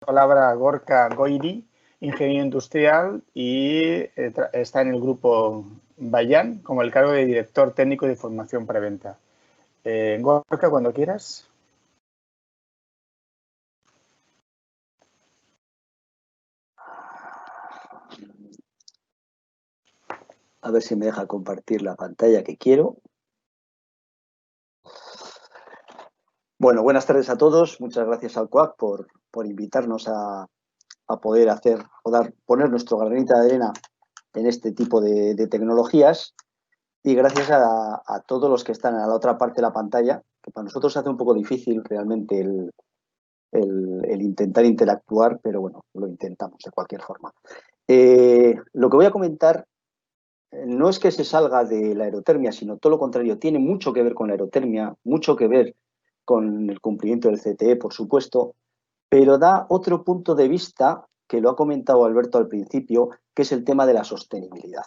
Palabra Gorka Goiri, ingeniero industrial, y está en el grupo Bayan como el cargo de director técnico de formación preventa. Gorka, cuando quieras. A ver si me deja compartir la pantalla que quiero. Bueno, buenas tardes a todos. Muchas gracias al CUAC por invitarnos a poder poner nuestro granito de arena en este tipo de tecnologías. Y gracias a todos los que están a la otra parte de la pantalla, que para nosotros se hace un poco difícil realmente el intentar interactuar, pero bueno, lo intentamos de cualquier forma. Lo que voy a comentar no es que se salga de la aerotermia, sino todo lo contrario, tiene mucho que ver con la aerotermia, mucho que ver con el cumplimiento del CTE, por supuesto, pero da otro punto de vista que lo ha comentado Alberto al principio, que es el tema de la sostenibilidad.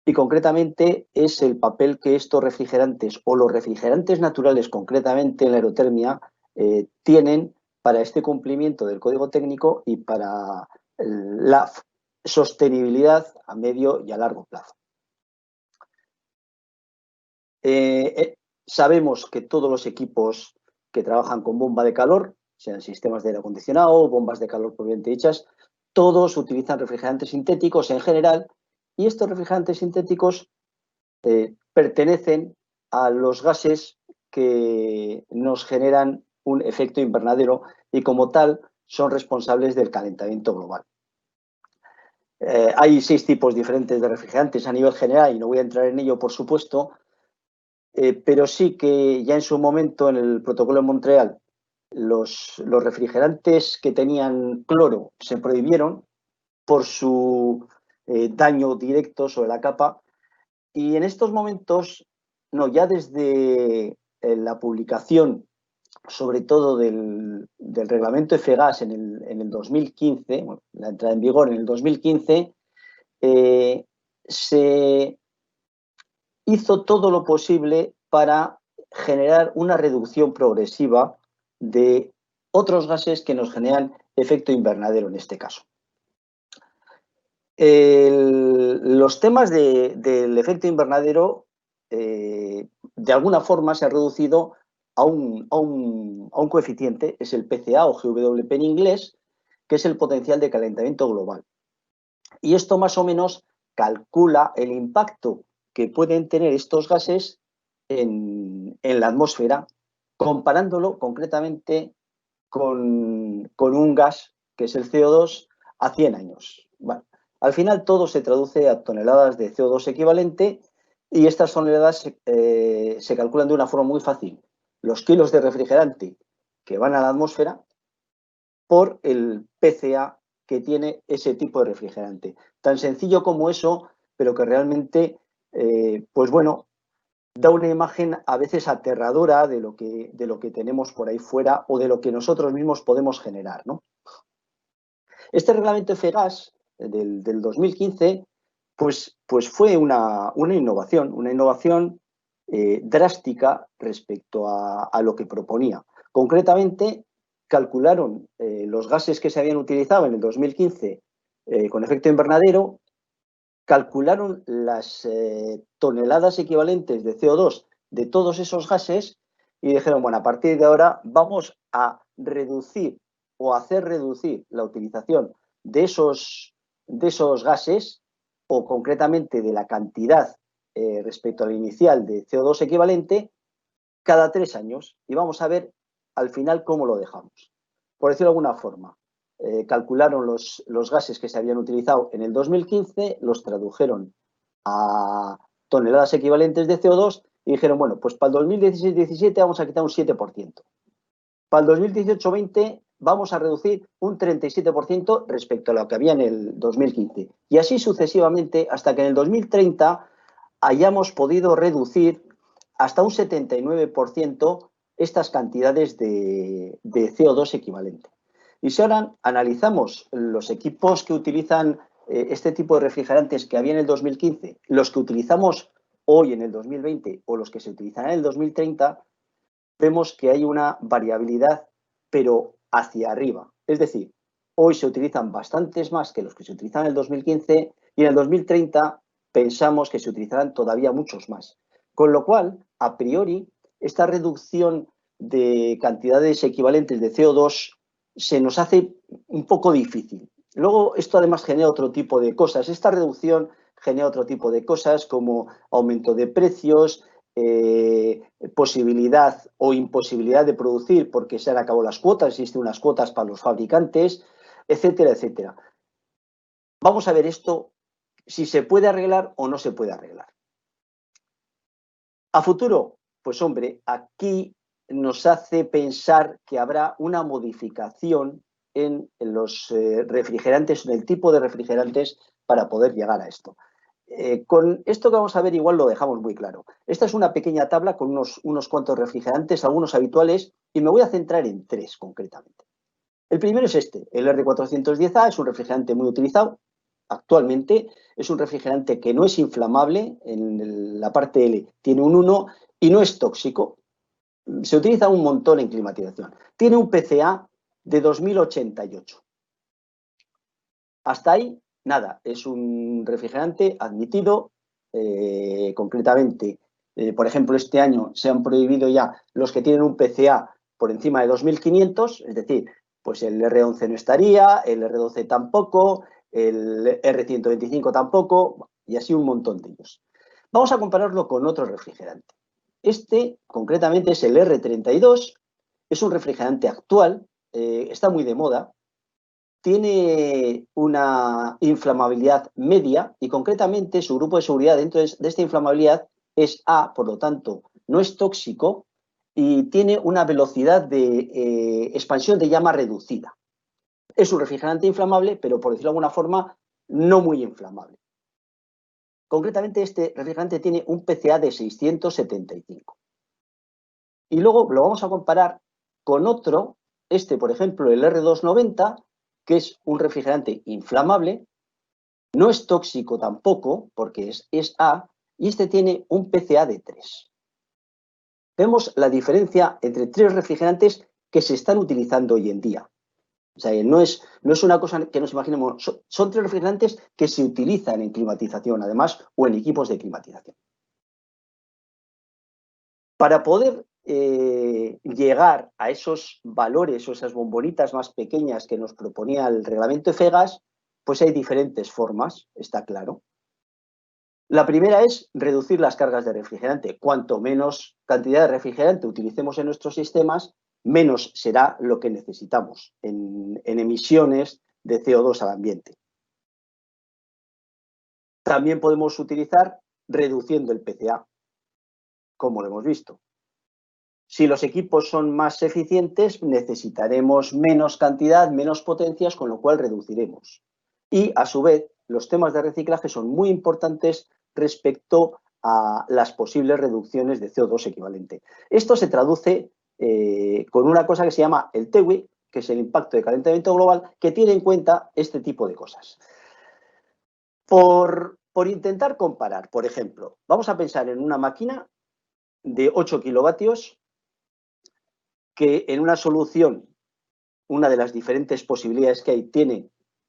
Y concretamente es el papel que estos refrigerantes o los refrigerantes naturales, concretamente en la aerotermia, tienen para este cumplimiento del código técnico y para la sostenibilidad a medio y a largo plazo. Sabemos que todos los equipos que trabajan con bomba de calor, sean sistemas de aire acondicionado o bombas de calor propiamente dichas, todos utilizan refrigerantes sintéticos en general, y estos refrigerantes sintéticos pertenecen a los gases que nos generan un efecto invernadero y como tal son responsables del calentamiento global. Hay 6 tipos diferentes de refrigerantes a nivel general y no voy a entrar en ello, por supuesto, pero sí que ya en su momento en el protocolo de Montreal los refrigerantes que tenían cloro se prohibieron por su daño directo sobre la capa, y en estos momentos, no, ya desde la publicación sobre todo del reglamento EFEGAS en el 2015, bueno, la entrada en vigor en el 2015, se hizo todo lo posible para generar una reducción progresiva de otros gases que nos generan efecto invernadero en este caso. Los temas del efecto invernadero de alguna forma se ha reducido a un coeficiente, es el PCA o GWP en inglés, que es el potencial de calentamiento global. Y esto más o menos calcula el impacto que pueden tener estos gases en la atmósfera, comparándolo concretamente con un gas que es el CO2 a 100 años. Bueno, al final todo se traduce a toneladas de CO2 equivalente, y estas toneladas se calculan de una forma muy fácil. Los kilos de refrigerante que van a la atmósfera por el PCA que tiene ese tipo de refrigerante. Tan sencillo como eso, pero que realmente, pues bueno, da una imagen a veces aterradora de lo que tenemos por ahí fuera o de lo que nosotros mismos podemos generar, ¿no? Este reglamento EFEGAS del 2015 pues fue una innovación drástica respecto a lo que proponía. Concretamente, calcularon los gases que se habían utilizado en el 2015 con efecto invernadero, calcularon las toneladas equivalentes de CO2 de todos esos gases y dijeron, bueno, a partir de ahora vamos a reducir o hacer reducir la utilización de esos gases, o concretamente de la cantidad respecto al inicial de CO2 equivalente, cada 3 años, y vamos a ver al final cómo lo dejamos. Por decirlo de alguna forma, calcularon los gases que se habían utilizado en el 2015, los tradujeron a toneladas equivalentes de CO2 y dijeron, bueno, pues para el 2016-17 vamos a quitar un 7%. Para el 2018-20 vamos a reducir un 37% respecto a lo que había en el 2015. Y así sucesivamente hasta que en el 2030 hayamos podido reducir hasta un 79% estas cantidades de CO2 equivalente. Y si ahora analizamos los equipos que utilizan este tipo de refrigerantes que había en el 2015, los que utilizamos hoy en el 2020 o los que se utilizarán en el 2030, vemos que hay una variabilidad, pero hacia arriba. Es decir, hoy se utilizan bastantes más que los que se utilizan en el 2015 y en el 2030 pensamos que se utilizarán todavía muchos más. Con lo cual, a priori, esta reducción de cantidades equivalentes de CO2 se nos hace un poco difícil. Luego, esto además genera otro tipo de cosas. Esta reducción genera otro tipo de cosas como aumento de precios, posibilidad o imposibilidad de producir porque se han acabado las cuotas, existen unas cuotas para los fabricantes, etcétera, etcétera. Vamos a ver esto, si se puede arreglar o no se puede arreglar. A futuro, pues hombre, aquí nos hace pensar que habrá una modificación en los refrigerantes, en el tipo de refrigerantes para poder llegar a esto. Con esto que vamos a ver igual lo dejamos muy claro. Esta es una pequeña tabla con unos cuantos refrigerantes, algunos habituales, y me voy a centrar en 3 concretamente. El primero es este, el R410A, es un refrigerante muy utilizado actualmente, es un refrigerante que no es inflamable, en la parte L tiene un 1 y no es tóxico. Se utiliza un montón en climatización. Tiene un PCA de 2088. Hasta ahí, nada, es un refrigerante admitido, concretamente, por ejemplo, este año se han prohibido ya los que tienen un PCA por encima de 2500, es decir, pues el R11 no estaría, el R12 tampoco, el R125 tampoco, y así un montón de ellos. Vamos a compararlo con otro refrigerante. Este, concretamente, es el R32, es un refrigerante actual, está muy de moda, tiene una inflamabilidad media y concretamente su grupo de seguridad dentro de esta inflamabilidad es A, por lo tanto no es tóxico y tiene una velocidad de expansión de llama reducida. Es un refrigerante inflamable, pero por decirlo de alguna forma, no muy inflamable. Concretamente este refrigerante tiene un PCA de 675. Y luego lo vamos a comparar con otro, este por ejemplo el R290, que es un refrigerante inflamable, no es tóxico tampoco, porque es A, y este tiene un PCA de 3. Vemos la diferencia entre 3 refrigerantes que se están utilizando hoy en día. O sea, no es una cosa que nos imaginemos, son 3 refrigerantes que se utilizan en climatización, además, o en equipos de climatización. Para poder llegar a esos valores o esas bombonitas más pequeñas que nos proponía el reglamento EFEGAS, pues hay diferentes formas, está claro. La primera es reducir las cargas de refrigerante. Cuanto menos cantidad de refrigerante utilicemos en nuestros sistemas, menos será lo que necesitamos en emisiones de CO2 al ambiente. También podemos utilizar reduciendo el PCA, como lo hemos visto. Si los equipos son más eficientes, necesitaremos menos cantidad, menos potencias, con lo cual reduciremos. Y, a su vez, los temas de reciclaje son muy importantes respecto a las posibles reducciones de CO2 equivalente. Esto se traduce con una cosa que se llama el TEWI, que es el impacto de calentamiento global, que tiene en cuenta este tipo de cosas. Por intentar comparar, por ejemplo, vamos a pensar en una máquina de 8 kilovatios que en una solución, una de las diferentes posibilidades que hay, tiene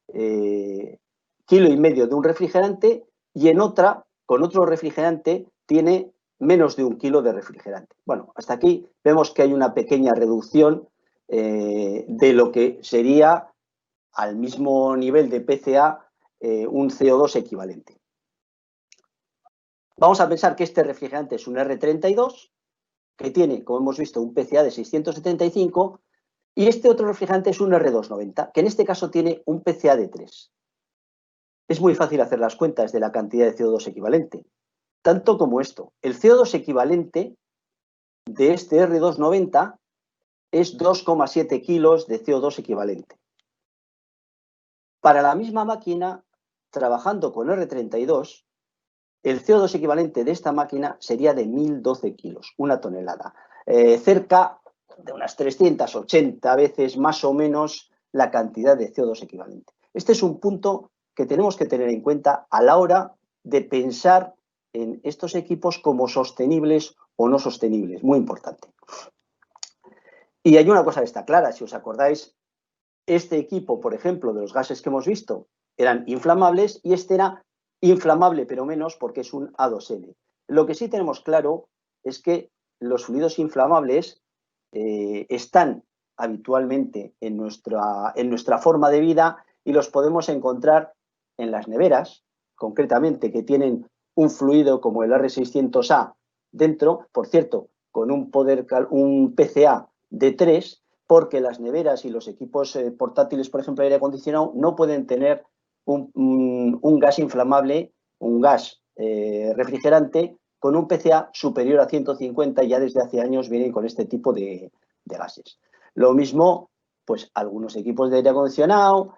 1,5 kilos de un refrigerante y en otra, con otro refrigerante, tiene menos de 1 kilo de refrigerante. Bueno, hasta aquí vemos que hay una pequeña reducción de lo que sería al mismo nivel de PCA un CO2 equivalente. Vamos a pensar que este refrigerante es un R32, que tiene, como hemos visto, un PCA de 675, y este otro refrigerante es un R290, que en este caso tiene un PCA de 3. Es muy fácil hacer las cuentas de la cantidad de CO2 equivalente, tanto como esto. El CO2 equivalente de este R290 es 2,7 kilos de CO2 equivalente. Para la misma máquina, trabajando con R32, el CO2 equivalente de esta máquina sería de 1.012 kilos, una tonelada, cerca de unas 380 veces más o menos la cantidad de CO2 equivalente. Este es un punto que tenemos que tener en cuenta a la hora de pensar en estos equipos como sostenibles o no sostenibles, muy importante. Y hay una cosa que está clara, si os acordáis, Este equipo, por ejemplo, de los gases que hemos visto, eran inflamables y este era inflamable, pero menos porque es un A2N. Lo que sí tenemos claro es que los fluidos inflamables están habitualmente en nuestra forma de vida y los podemos encontrar en las neveras, concretamente, que tienen un fluido como el R600A dentro, por cierto, con un PCA de 3, porque las neveras y los equipos portátiles, por ejemplo, de aire acondicionado, no pueden tener un gas inflamable, un gas refrigerante con un PCA superior a 150, ya desde hace años vienen con este tipo de gases. Lo mismo, pues algunos equipos de aire acondicionado,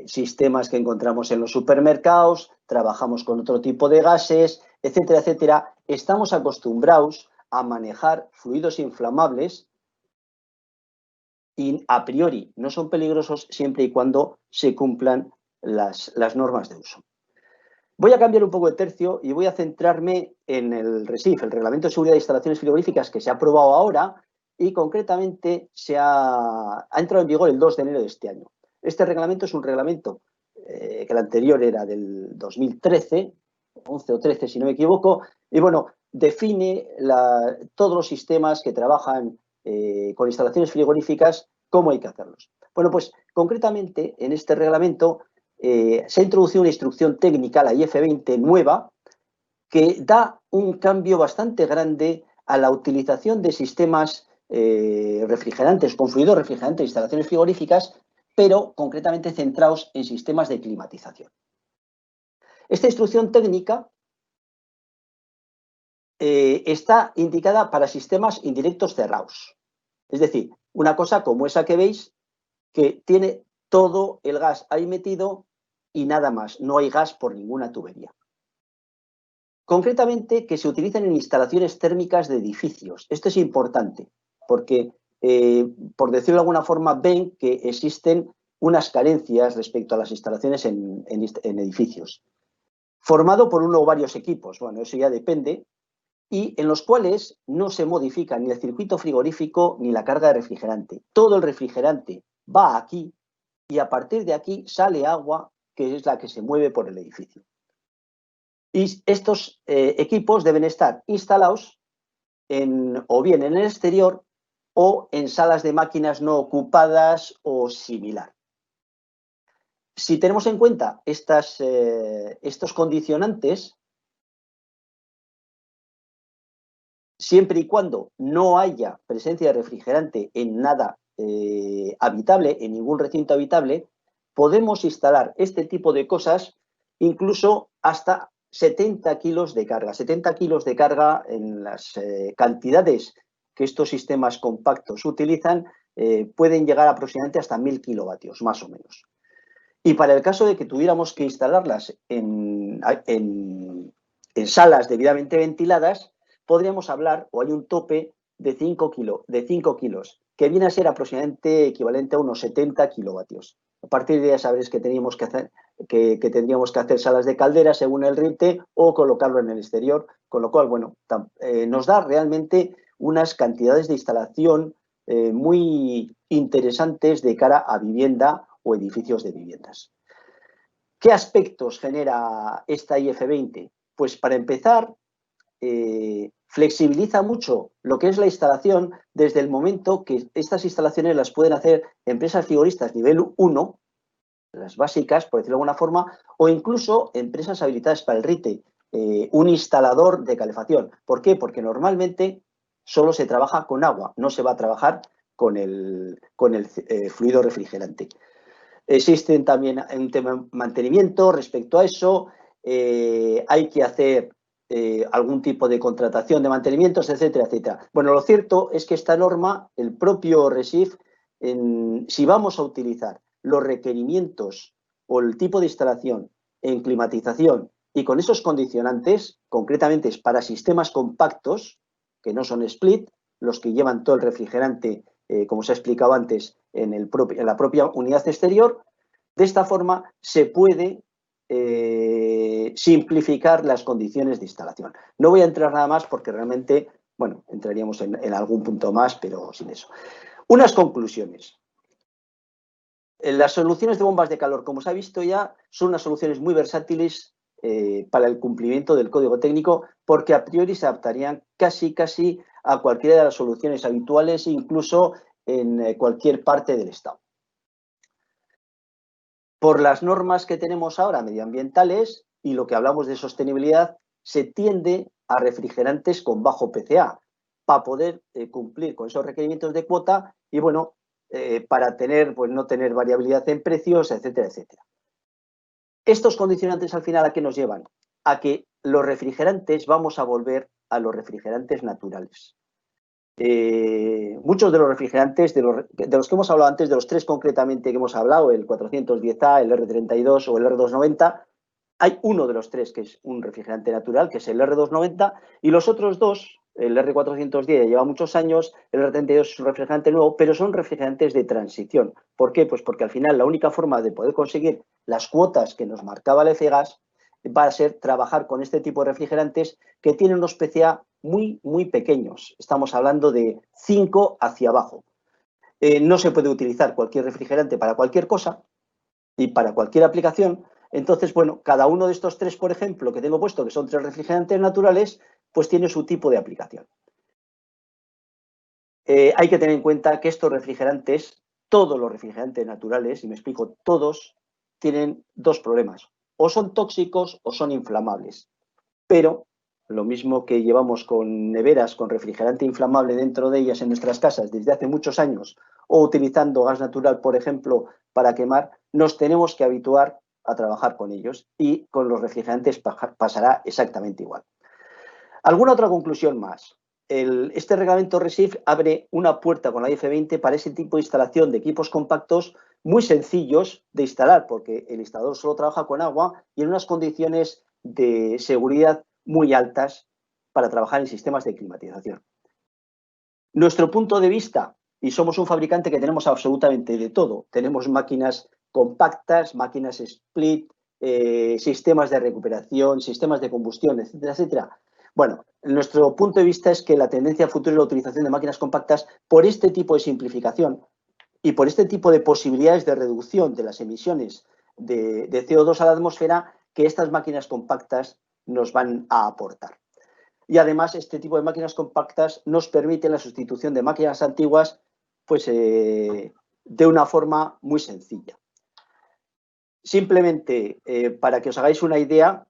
sistemas que encontramos en los supermercados, trabajamos con otro tipo de gases, etcétera, etcétera. Estamos acostumbrados a manejar fluidos inflamables y a priori no son peligrosos siempre y cuando se cumplan las normas de uso. Voy a cambiar un poco de tercio y voy a centrarme en el RESIF, el Reglamento de Seguridad de Instalaciones Frigoríficas, que se ha aprobado ahora y concretamente ha entrado en vigor el 2 de enero de este año. Este reglamento es un reglamento que el anterior era del 2013, 11 o 13 si no me equivoco, y bueno, define todos los sistemas que trabajan con instalaciones frigoríficas, cómo hay que hacerlos. Bueno, pues concretamente en este reglamento se ha introducido una instrucción técnica, la IF20 nueva, que da un cambio bastante grande a la utilización de sistemas refrigerantes, con fluidos refrigerantes de instalaciones frigoríficas, pero concretamente centrados en sistemas de climatización. Esta instrucción técnica está indicada para sistemas indirectos cerrados. Es decir, una cosa como esa que veis, que tiene todo el gas ahí metido y nada más, no hay gas por ninguna tubería. Concretamente, que se utilizan en instalaciones térmicas de edificios. Esto es importante, porque, por decirlo de alguna forma, ven que existen unas carencias respecto a las instalaciones en edificios. Formado por uno o varios equipos, bueno, eso ya depende, y en los cuales no se modifica ni el circuito frigorífico ni la carga de refrigerante. Todo el refrigerante va aquí y a partir de aquí sale agua, que es la que se mueve por el edificio. Y estos equipos deben estar instalados o bien en el exterior o en salas de máquinas no ocupadas o similar. Si tenemos en cuenta estos condicionantes, siempre y cuando no haya presencia de refrigerante en nada habitable, en ningún recinto habitable, podemos instalar este tipo de cosas incluso hasta 70 kilos de carga. 70 kilos de carga en las cantidades que estos sistemas compactos utilizan pueden llegar aproximadamente hasta 1000 kilovatios, más o menos. Y para el caso de que tuviéramos que instalarlas en salas debidamente ventiladas, podríamos hablar, o hay un tope de 5 kilos, que viene a ser aproximadamente equivalente a unos 70 kilovatios. A partir de ahí ya sabréis que tendríamos que hacer salas de caldera según el RITE o colocarlo en el exterior, con lo cual, bueno, nos da realmente unas cantidades de instalación muy interesantes de cara a vivienda o edificios de viviendas. ¿Qué aspectos genera esta IF20? Pues para empezar, flexibiliza mucho lo que es la instalación desde el momento que estas instalaciones las pueden hacer empresas frigoristas nivel 1, las básicas, por decirlo de alguna forma, o incluso empresas habilitadas para el RITE, un instalador de calefacción. ¿Por qué? Porque normalmente solo se trabaja con agua, no se va a trabajar con el fluido refrigerante. Existen también un tema de mantenimiento respecto a eso, hay que hacer algún tipo de contratación de mantenimientos, etcétera, etcétera. Bueno, lo cierto es que esta norma, el propio RESIF, si vamos a utilizar los requerimientos o el tipo de instalación en climatización y con esos condicionantes, concretamente es para sistemas compactos, que no son split, los que llevan todo el refrigerante, como se ha explicado antes, en la propia unidad exterior, de esta forma se puede simplificar las condiciones de instalación. No voy a entrar nada más porque realmente, bueno, entraríamos en algún punto más, pero sin eso. Unas conclusiones. Las soluciones de bombas de calor, como se ha visto ya, son unas soluciones muy versátiles para el cumplimiento del código técnico, porque a priori se adaptarían casi a cualquiera de las soluciones habituales, incluso en cualquier parte del Estado. Por las normas que tenemos ahora medioambientales y lo que hablamos de sostenibilidad, se tiende a refrigerantes con bajo PCA para poder cumplir con esos requerimientos de cuota y, bueno, para tener, pues, no tener variabilidad en precios, etcétera, etcétera. Estos condicionantes al final, ¿a qué nos llevan? A que los refrigerantes vamos a volver a los refrigerantes naturales. Muchos de los refrigerantes, de los que hemos hablado antes, de los tres concretamente que hemos hablado, el 410A, el R32 o el R290, hay uno de los tres que es un refrigerante natural, que es el R290, y los otros dos, el R410 lleva muchos años, el R32 es un refrigerante nuevo, pero son refrigerantes de transición. ¿Por qué? Pues porque al final la única forma de poder conseguir las cuotas que nos marcaba el EFEGAS va a ser trabajar con este tipo de refrigerantes que tienen unos PCA muy, muy pequeños. Estamos hablando de 5 hacia abajo. No se puede utilizar cualquier refrigerante para cualquier cosa y para cualquier aplicación. Entonces, bueno, cada uno de estos tres, por ejemplo, que tengo puesto, que son tres refrigerantes naturales, pues tiene su tipo de aplicación. Hay que tener en cuenta que estos refrigerantes, todos los refrigerantes naturales, y me explico, todos tienen dos problemas. O son tóxicos o son inflamables. Pero lo mismo que llevamos con neveras con refrigerante inflamable dentro de ellas en nuestras casas desde hace muchos años, o utilizando gas natural, por ejemplo, para quemar, nos tenemos que habituar a trabajar con ellos, y con los refrigerantes pasará exactamente igual. ¿Alguna otra conclusión más? Este reglamento RESIF abre una puerta con la IF20 para ese tipo de instalación de equipos compactos muy sencillos de instalar, porque el instalador solo trabaja con agua y en unas condiciones de seguridad muy altas para trabajar en sistemas de climatización. Nuestro punto de vista, y somos un fabricante que tenemos absolutamente de todo, tenemos máquinas compactas, máquinas split, sistemas de recuperación, sistemas de combustión, etcétera, etcétera. Bueno, nuestro punto de vista es que la tendencia futura es la utilización de máquinas compactas por este tipo de simplificación y por este tipo de posibilidades de reducción de las emisiones de CO2 a la atmósfera que estas máquinas compactas nos van a aportar. Y además, este tipo de máquinas compactas nos permiten la sustitución de máquinas antiguas, pues, de una forma muy sencilla. Simplemente, para que os hagáis una idea,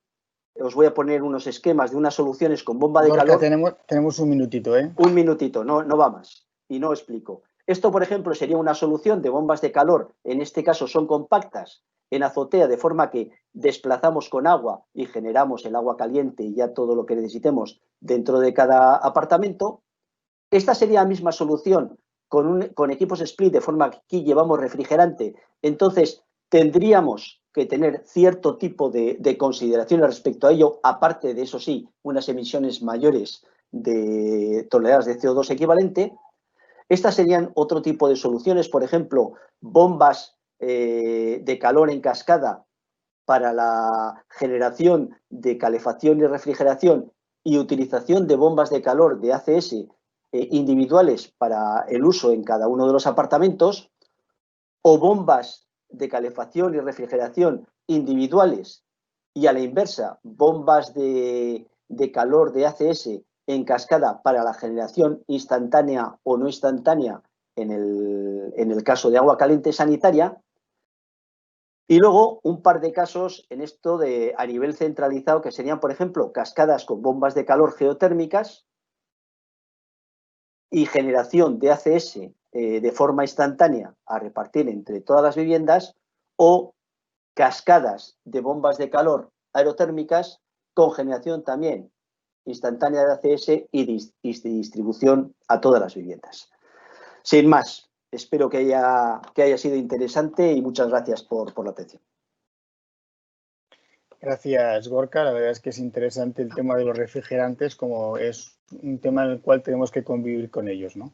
os voy a poner unos esquemas de unas soluciones con bomba de calor. Tenemos un minutito, ¿eh? Un minutito, no va más. Y no explico. Esto, por ejemplo, sería una solución de bombas de calor. En este caso son compactas en azotea, de forma que desplazamos con agua y generamos el agua caliente y ya todo lo que necesitemos dentro de cada apartamento. Esta sería la misma solución con equipos split, de forma que aquí llevamos refrigerante. Entonces, tendríamos que tener cierto tipo de consideraciones respecto a ello, aparte de, eso sí, unas emisiones mayores de toneladas de CO2 equivalente. Estas serían otro tipo de soluciones, por ejemplo, bombas de calor en cascada para la generación de calefacción y refrigeración y utilización de bombas de calor de ACS individuales para el uso en cada uno de los apartamentos, o bombas de calefacción y refrigeración individuales y, a la inversa, bombas de calor de ACS en cascada para la generación instantánea o no instantánea en el caso de agua caliente sanitaria. Y luego un par de casos en esto a nivel centralizado, que serían, por ejemplo, cascadas con bombas de calor geotérmicas y generación de ACS de forma instantánea a repartir entre todas las viviendas, o cascadas de bombas de calor aerotérmicas con generación también instantánea de ACS y distribución a todas las viviendas. Sin más, espero que haya sido interesante y muchas gracias por la atención. Gracias, Gorka. La verdad es que es interesante el tema de los refrigerantes, como es un tema en el cual tenemos que convivir con ellos, ¿no?